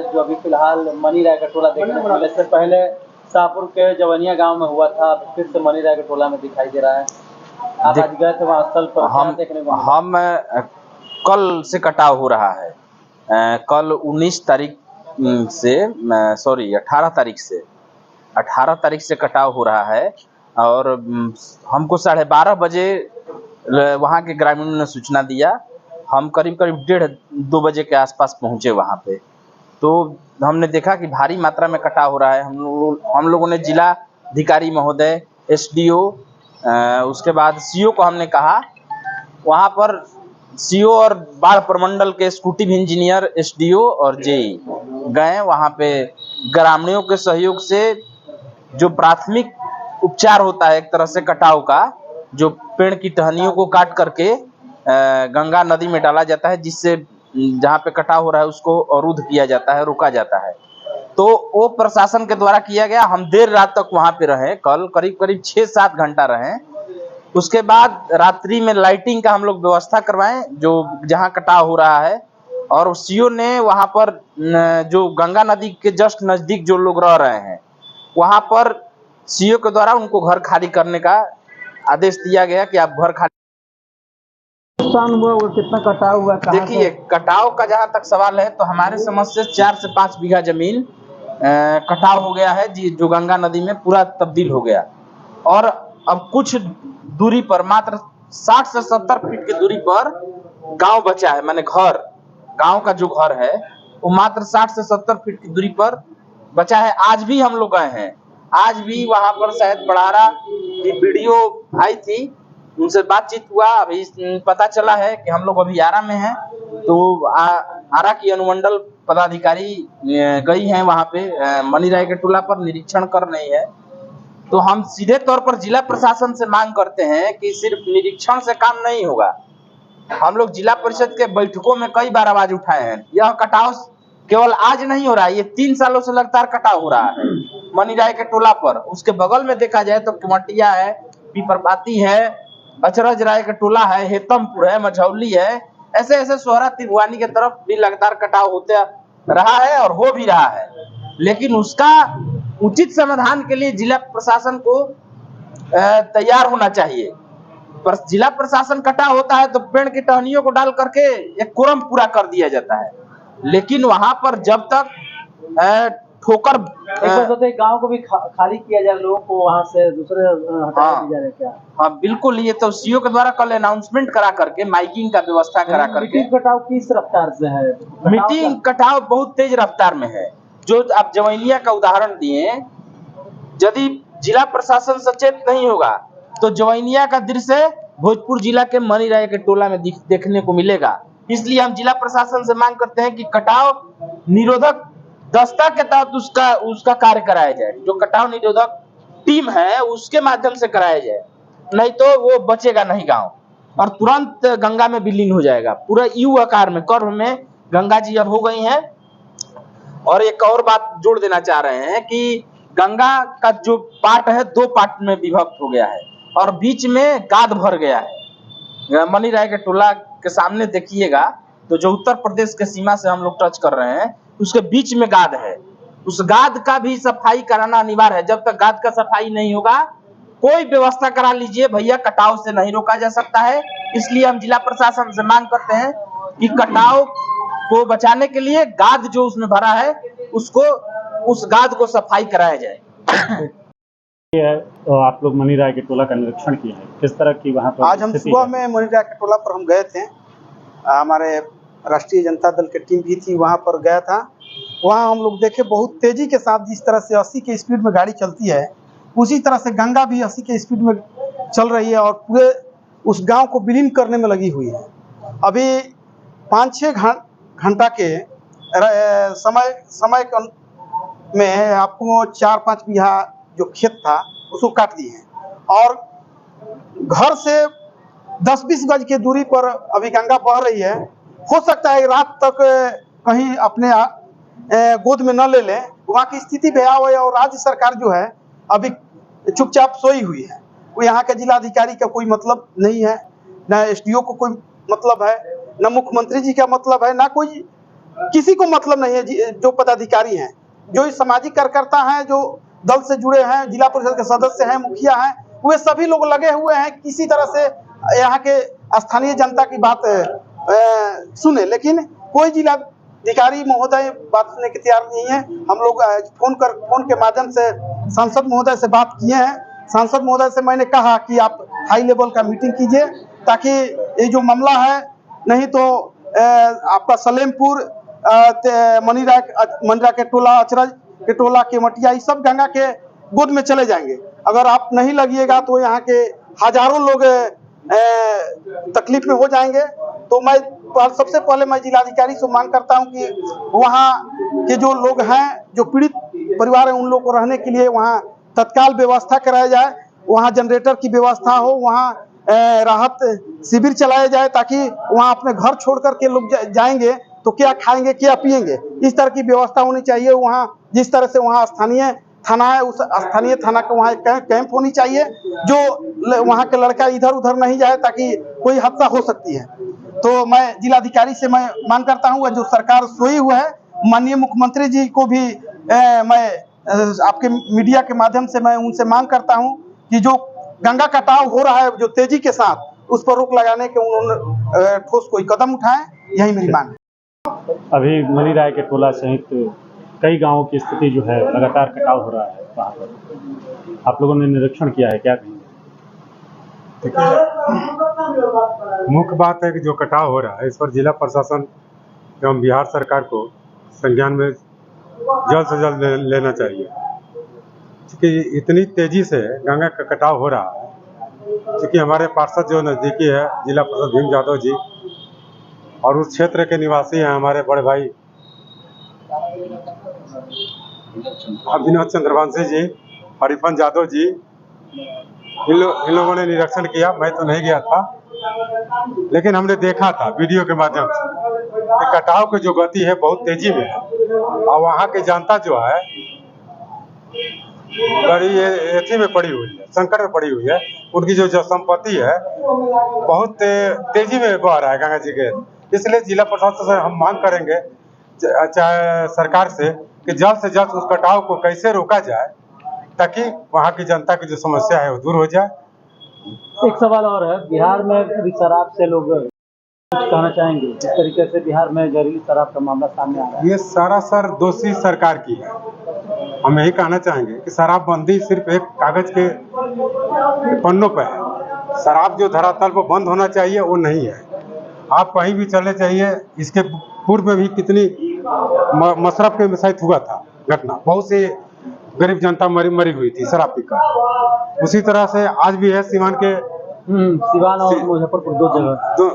जो अभी फिलहाल मनी राय का टोला देखने को मिला। इससे पहले शाहपुर के जवनिया गांव में हुआ था, फिर से मनी राय के टोला में दिखाई दे रहा है। आप आज गए थे वहाँ स्थल पर, क्या देखने को मिला? हम कल से कटाव हो रहा है। कल 19 तारीख से 18 तारीख से कटाव हो रहा है और हमको 12:30 बजे वहाँ के ग्रामीणों ने सूचना दिया। हम करीब 1:30-2 बजे के आसपास पहुँचे वहाँ पे, तो हमने देखा कि भारी मात्रा में कटाव हो रहा है। हम लोगों ने जिला अधिकारी महोदय, एसडीओ, उसके बाद सीओ को हमने कहा। वहाँ पर सीओ और बाढ़ प्रमंडल के एक्जीक्यूटिव इंजीनियर, एसडीओ और जेई गए। वहाँ पे ग्रामीणों के सहयोग से जो प्राथमिक उपचार होता है एक तरह से कटाव का, जो पेड़ की टहनियों को काट करके गंगा नदी में डाला जाता है, जिससे जहाँ पे कटाव हो रहा है उसको अवरुद्ध किया जाता है, रोका जाता है। तो वो प्रशासन के द्वारा किया गया। हम देर रात तक वहाँ पे रहे, कल करीब 6-7 घंटा रहे। उसके बाद रात्रि में लाइटिंग का हम लोग व्यवस्था करवाएं जो जहाँ कटाव हो रहा है, और सीओ ने वहाँ पर जो गंगा नदी के जस्ट नजदीक जो लोग रह रहे हैं वहाँ पर सीओ के द्वारा उनको घर खाली करने का आदेश दिया गया कि आप घर खाली। नुकसान हुआ और कितना कटाव हुआ? देखिए, कटाव का जहाँ तक सवाल है तो हमारे समझ से 4 से 5 बीघा जमीन कटाव हो गया है जी, जो गंगा नदी में पूरा तब्दील हो गया। और अब कुछ दूरी पर, मात्र 60 से 70 फीट की दूरी पर गांव बचा है, माने घर, गांव का जो घर है वो मात्र 60 से 70 फीट की दूरी पर बचा है। आज भी हम लोग गए हैं, आज भी वहां पर शायद बड़ारा की वीडियो आई थी, उनसे बातचीत हुआ। अभी पता चला है कि हम लोग अभी आरा में हैं, तो आरा की अनुमंडल पदाधिकारी गई हैं वहां पे मनी राय के टोला पर निरीक्षण कर रही है। तो हम सीधे तौर पर जिला प्रशासन से मांग करते हैं कि सिर्फ निरीक्षण से काम नहीं होगा। हम लोग जिला परिषद के बैठकों में कई बार आवाज उठाए हैं। यह कटाव केवल आज नहीं हो रहा है, ये 3 सालों से लगातार कटाव हो रहा है मनी राय के टोला पर। उसके बगल में देखा जाए तो कुमटिया है, पीपरपाती है, अचरज राय का टोला है, हेतमपुर है, मझौली है, ऐसे ऐसे सोहरा तिरवानी के तरफ भी लगातार कटाव होते रहा है और हो भी रहा है। लेकिन उसका उचित समाधान के लिए जिला प्रशासन को तैयार होना चाहिए। पर जिला प्रशासन कटाव होता है तो पेड़ की टहनियों को डाल करके एक कोरम पूरा कर दिया जाता है, लेकिन वहां पर जब तक ठोकर गांव को भी खाली किया जाए, लोगों को वहां से दूसरे हटा दिया जाए क्या? हाँ बिल्कुल, ये तो सीओ के द्वारा कल अनाउंसमेंट करा करके, माइकिंग का व्यवस्था करा करके। कटाव किस रफ्तार से है? मीटिंग कटाव बहुत तेज रफ्तार में है। जो आप जवैनिया का उदाहरण दिए, यदि जिला प्रशासन सचेत नहीं होगा तो जवैनिया का दृश्य भोजपुर जिला के मनी राय के टोला में देखने को मिलेगा। इसलिए हम जिला प्रशासन से मांग करते हैं कि कटाव निरोधक दस्ता के तहत उसका कार्य कराया जाए। जो कटाव निरोधक टीम है उसके माध्यम से कराया जाए, नहीं तो वो बचेगा नहीं गांव, और तुरंत गंगा में विलीन हो जाएगा। पूरा यू आकार में, कर्व में गंगा जी अब हो गई हैं। और एक और बात जोड़ देना चाह रहे हैं कि गंगा का जो पार्ट है 2 पार्ट में विभक्त हो गया है और बीच में गाद भर गया है। मनी राय के टोला के सामने देखिएगा तो जो उत्तर प्रदेश के सीमा से हम लोग टच कर रहे हैं उसके बीच में गाद है। उस गाद का भी सफाई कराना अनिवार्य है। जब तक गाद का सफाई नहीं होगा, कोई व्यवस्था करा लीजिए भैया, कटाव से नहीं रोका जा सकता है। इसलिए हम जिला प्रशासन से मांग करते हैं कि कटाव को बचाने के लिए गाद जो उसमें भरा है उसको, उस गाद को सफाई कराया जाए। तो आप लोग मनी राय के टोला का निरीक्षण किए हैं, किस तरह की वहाँ पर? आज हम सुबह में मनी राय के टोला पर हम गए थे, हमारे राष्ट्रीय जनता दल की टीम भी थी, वहाँ पर गया था। वहाँ हम लोग देखे बहुत तेजी के साथ जिस तरह से 80 के स्पीड में गाड़ी चलती है, उसी तरह से गंगा भी 80 के स्पीड में चल रही है और पूरे उस गांव को विलीन करने में लगी हुई है। अभी 5-6 घंटा के समय में आपको 4-5 बीघा जो खेत था उसको काट दिए हैं और घर से 10-20 गज की दूरी पर अभी गंगा बह रही है। हो सकता है रात तक कहीं अपने गोद में न ले लें, वहाँ की स्थिति भयावह है। और राज्य सरकार जो है अभी चुपचाप सोई हुई है। वो यहाँ के जिलाधिकारी का कोई मतलब नहीं है, न एसडीओ को कोई मतलब है, न मुख्यमंत्री जी का मतलब है, ना कोई किसी को मतलब नहीं है। जो पदाधिकारी हैं, जो सामाजिक कार्यकर्ता हैं, जो दल से जुड़े हैं, जिला परिषद के सदस्य हैं, मुखिया हैं, वे सभी लोग लगे हुए हैं किसी तरह से यहाँ के स्थानीय जनता की बात सुने, लेकिन कोई जिलाधिकारी महोदय बात सुनने के तैयार नहीं है। हम लोग फोन के माध्यम से सांसद महोदय से बात किए हैं। सांसद महोदय से मैंने कहा कि आप हाई लेवल का मीटिंग कीजिए ताकि ये जो मामला है, नहीं तो आपका सलेमपुर, मनिरा के टोला, अचरज के टोला, केवटिया, ये सब गंगा के गोद में चले जाएंगे। अगर आप नहीं लगिएगा तो यहाँ के हजारों लोग तकलीफ में हो जाएंगे। तो मैं सबसे पहले मैं जिलाधिकारी से मांग करता हूँ कि वहाँ के जो लोग हैं, जो पीड़ित परिवार है, उन लोगों को रहने के लिए वहाँ तत्काल व्यवस्था कराया जाए, वहाँ जनरेटर की व्यवस्था हो, वहाँ राहत शिविर चलाया जाए ताकि वहाँ अपने घर छोड़ करके लोग जाएंगे तो क्या खाएंगे, क्या पिएंगे, इस तरह की व्यवस्था होनी चाहिए। वहाँ जिस तरह से वहाँ स्थानीय थाना है, उस स्थानीय थाना का वहाँ कैंप होनी चाहिए, जो वहाँ के लड़का इधर उधर नहीं जाए ताकि कोई हादसा हो सकती है। तो मैं जिलाधिकारी से मैं मांग करता हूँ, जो सरकार सोई हुआ है, माननीय मुख्यमंत्री जी को भी मैं आपके मीडिया के माध्यम से मैं उनसे मांग करता हूँ कि जो गंगा कटाव हो रहा है जो तेजी के साथ, उस पर रोक लगाने के उन्होंने ठोस कोई कदम उठाएं, यही मेरी मांग है। अभी मनीराय के टोला सहित कई गांवों की स्थिति जो है लगातार कटाव हो रहा है वहाँ पर, आप लोगों ने निरीक्षण किया है, क्या कहेंगे? देखिए, मुख्य बात है कि जो कटाव हो रहा है इस पर जिला प्रशासन एवं बिहार सरकार को संज्ञान में जल्द से जल्द लेना चाहिए, क्योंकि इतनी तेजी से गंगा का कटाव हो रहा है। क्योंकि हमारे पार्षद जो नज़दीकी है जिला प्रशासक भीम यादव जी, और उस क्षेत्र के निवासी हैं हमारे बड़े भाई विनोद चंद्रवंशी जी, हरिफन यादव जी, इन लोगों ने निरीक्षण किया। मैं तो नहीं गया था, लेकिन हमने देखा था वीडियो के माध्यम से कि कटाव की जो गति है बहुत तेजी में है, और वहाँ की जनता जो है बड़ी एथी में पड़ी हुई है, संकट में पड़ी हुई है। उनकी जो संपत्ति है बहुत तेजी में बह रहा है गंगा जी के। इसलिए जिला प्रशासन से हम मांग करेंगे चाहे सरकार से कि जल्द से जल्द उस कटाव को कैसे रोका जाए ताकि वहाँ की जनता की जो समस्या है वो दूर हो जाए। एक सवाल और है, बिहार में भी शराब से लोग कुछ कहना चाहेंगे, जिस तरीके से बिहार में जहरीली शराब का मामला सामने आ रहा है? ये सरासर दोषी सरकार की है। हम यही कहना चाहेंगे कि शराबबंदी सिर्फ एक कागज के पन्नों पर है। शराब जो धरातल पर बंद होना चाहिए वो नहीं है। आप कहीं भी चले जाइए, इसके पूर्व में भी कितनी मशरफ के साथ हुआ था घटना, बहुत से गरीब जनता मरी हुई थी शराब पीकर। उसी तरह से आज भी है सिवान और मुजफ्फरपुर, दो जगह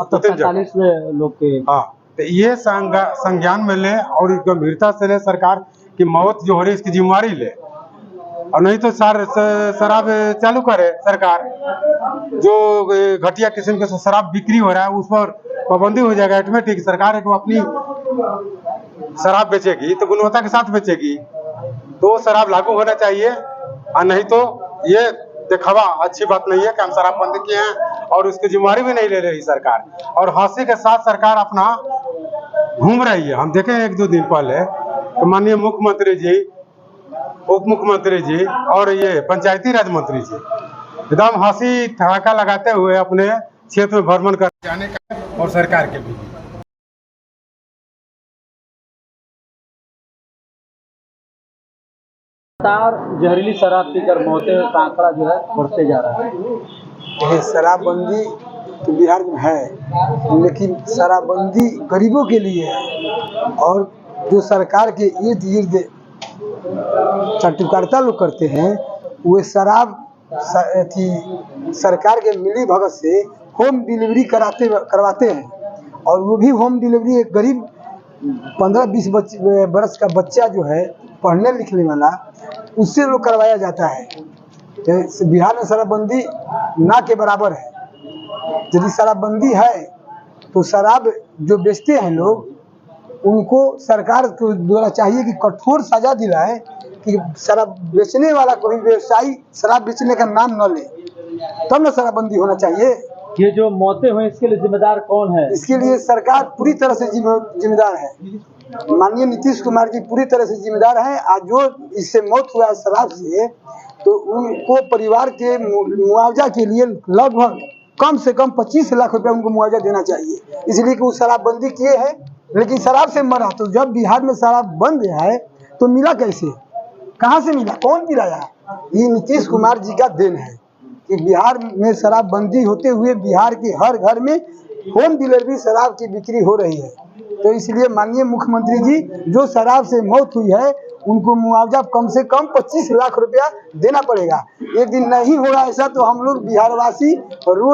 अब तक 45 लोग के। हाँ, तो ये संज्ञान में ले और गंभीरता से ले, सरकार की मौत जो हो रही है इसकी जिम्मेवारी ले, और नहीं तो शराब चालू करे सरकार। जो घटिया किस्म के शराब बिक्री हो रहा है उस पर पाबंदी हो जाएगा ऑटोमेटिक। सरकार को अपनी शराब बेचेगी तो गुणवत्ता के साथ बेचेगी, तो शराब लागू होना चाहिए। और नहीं तो ये दिखावा अच्छी बात नहीं है कि हम शराब बंद किए हैं और उसकी जिम्मेवारी भी नहीं ले रही सरकार, और हंसी के साथ सरकार अपना घूम रही है। हम देखे एक दो दिन पहले तो माननीय मुख्यमंत्री जी, उप मुख्यमंत्री जी और ये पंचायती राज मंत्री जी एकदम हंसी ठहाका लगाते हुए अपने क्षेत्र में भ्रमण कर जाने का, और सरकार के भी। जहरीली शराब पीकर मौतें का आंकड़ा जो है बढ़ते जा रहा है। देखिए, शराबबंदी तो बिहार में है, लेकिन शराबबंदी गरीबों के लिए है, और जो सरकार के इर्द गिर्द चटुकारिता लोग करते हैं वे शराब सरकार के मिली भगत से होम डिलीवरी करवाते हैं, और वो भी होम डिलीवरी एक गरीब 15-20 बरस का बच्चा जो है पढ़ने लिखने वाला, उससे लोग करवाया जाता है। बिहार में शराबबंदी ना के बराबर है। यदि शराबबंदी है तो शराब जो बेचते हैं लोग, उनको सरकार को द्वारा चाहिए कि कठोर सजा दिलाए कि शराब बेचने वाला कोई व्यवसायी शराब बेचने का नाम न ले, तब ना शराबबंदी होना चाहिए। ये जो मौतें हुई इसके लिए जिम्मेदार कौन है? इसके लिए सरकार पूरी तरह से जिम्मेदार है। माननीय नीतीश कुमार जी पूरी तरह से जिम्मेदार हैं। आज जो इससे मौत हुआ है शराब से, तो उनको परिवार के मुआवजा के लिए लगभग कम से कम 25 लाख रुपया उनको मुआवजा देना चाहिए, इसलिए कि वो शराबबंदी किए हैं लेकिन शराब से मरा। तो जब बिहार में शराब बंद है तो मिला कैसे, कहाँ से मिला, कौन पिलाया? ये नीतीश कुमार जी का देन है कि बिहार में शराबबंदी होते हुए बिहार के हर घर में होम डिलीवरी शराब की बिक्री हो रही है। तो इसलिए माननीय मुख्यमंत्री जी, जो शराब से मौत हुई है उनको मुआवजा कम से कम 25 लाख रुपया देना पड़ेगा। एक दिन नहीं हो रहा ऐसा तो हम लोग बिहारवासी रोज